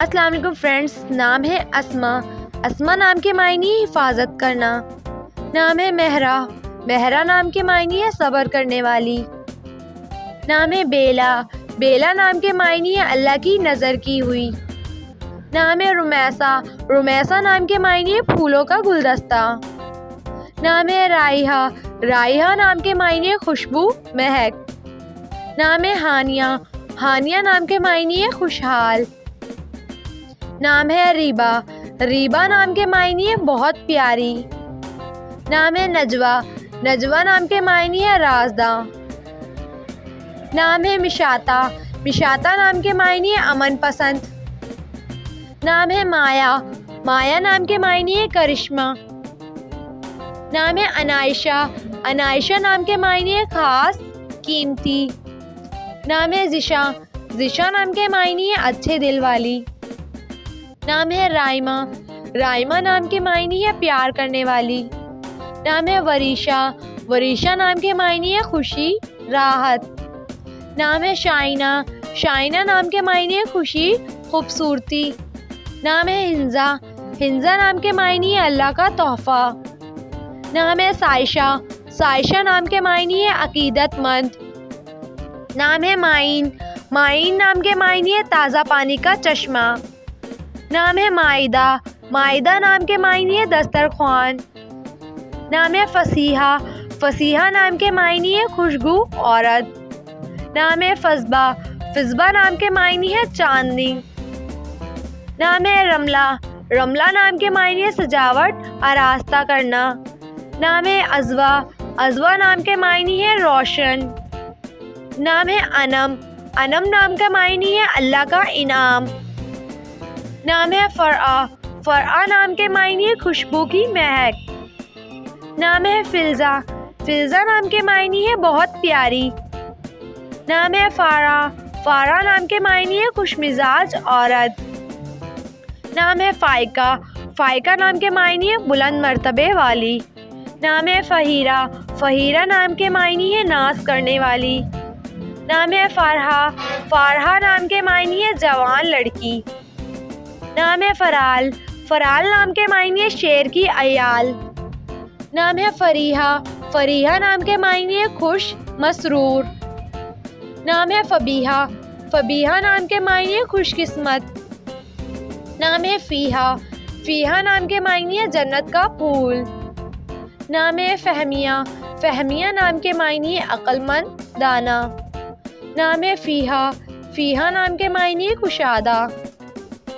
السلام علیکم فرینڈس، نام ہے اسما۔ اسما نام کے معنی حفاظت کرنا۔ نام ہے مہرا۔ مہرا نام کے معنی ہے صبر کرنے والی۔ نام ہے بیلا۔ بیلا نام کے معنی ہے اللہ کی نظر کی ہوئی۔ نام ہے رمیسا۔ رمیسا نام کے معنی ہے پھولوں کا گلدستہ۔ نام ہے رائحہ۔ رائحہ نام کے معنی ہے خوشبو، مہک۔ نام ہے ہانیہ۔ ہانیہ نام کے معنی ہے خوشحال۔ نام ہے ریبا۔ ریبا نام کے معنی ہے بہت پیاری۔ نام ہے نجوا۔ نجوا نام کے معنی ہے رازداں۔ نام ہے مشاتا۔ مشاتا نام کے معنی ہے امن پسند۔ نام ہے مایا۔ مایا نام کے معنی ہے کرشمہ۔ نام ہے انائشہ۔ انائشہ نام کے معنی ہے خاص، قیمتی۔ نام ہے ذشا۔ ذشا نام کے معنی ہے اچھے دل والی۔ نام ہے رائمہ۔ رائمہ نام کے معنی ہے پیار کرنے والی۔ نام ہے وریشا۔ وریشا نام کے معنی ہے خوشی، راحت۔ نام ہے شائنہ۔ شائنہ نام کے معنی ہے خوشی، خوبصورتی۔ نام ہے ہنزا۔ ہنزا نام کے معنی ہے اللہ کا تحفہ۔ نام ہے سائشہ۔ سائشہ نام کے معنی ہے عقیدت مند۔ نام ہے معین۔ معین نام کے معنی ہے تازہ پانی کا چشمہ۔ نام ہے مائدہ۔ مائدہ نام کے معنی ہے دسترخوان۔ نام ہے فصیحہ۔ فصیحہ نام کے معنی ہے خوشگو عورت۔ نام ہے فضبہ۔ فضبہ نام کے معنی ہے چاندنی۔ نام ہے رملہ۔ رملہ نام کے معنی ہے سجاوٹ، آراستہ کرنا۔ نام ہے عزوہ۔ عزوہ نام کے معنی ہے روشن۔ نام ہے انم۔ انم نام کا معنی ہے اللہ کا انعام۔ نام ہے فرعہ۔ فرعہ نام کے معنی ہے خوشبو کی مہک۔ نام ہے فلزہ۔ فلزہ نام کے معنی ہے بہت پیاری۔ نام ہے فارہ۔ فارہ نام کے معنی ہے خوش مزاج عورت۔ نام ہے فائقہ۔ فائقہ نام کے معنی ہے بلند مرتبے والی۔ نام ہے فہیرہ۔ فہیرہ نام کے معنی ہے ناز کرنے والی۔ نام ہے فارہہ۔ فارہہ نام کے معنی ہے جوان لڑکی۔ نام ہے فرال۔ فرال نام کے معنی ہے شیر کی عیال۔ نام ہے فریحہ۔ فریحہ نام کے معنی ہے خوش، مسرور۔ نام ہے فبیحہ۔ فبیحہ نام کے معنی ہے خوش قسمت۔ نام ہے فیحہ۔ فیحہ نام کے معنی ہے جنت کا پھول۔ نام ہے فہمیہ۔ فہمیہ نام کے معنی ہے عقل مند، دانا۔ نام ہے فیحہ۔ فیحہ نام کے معنی ہے کشادہ۔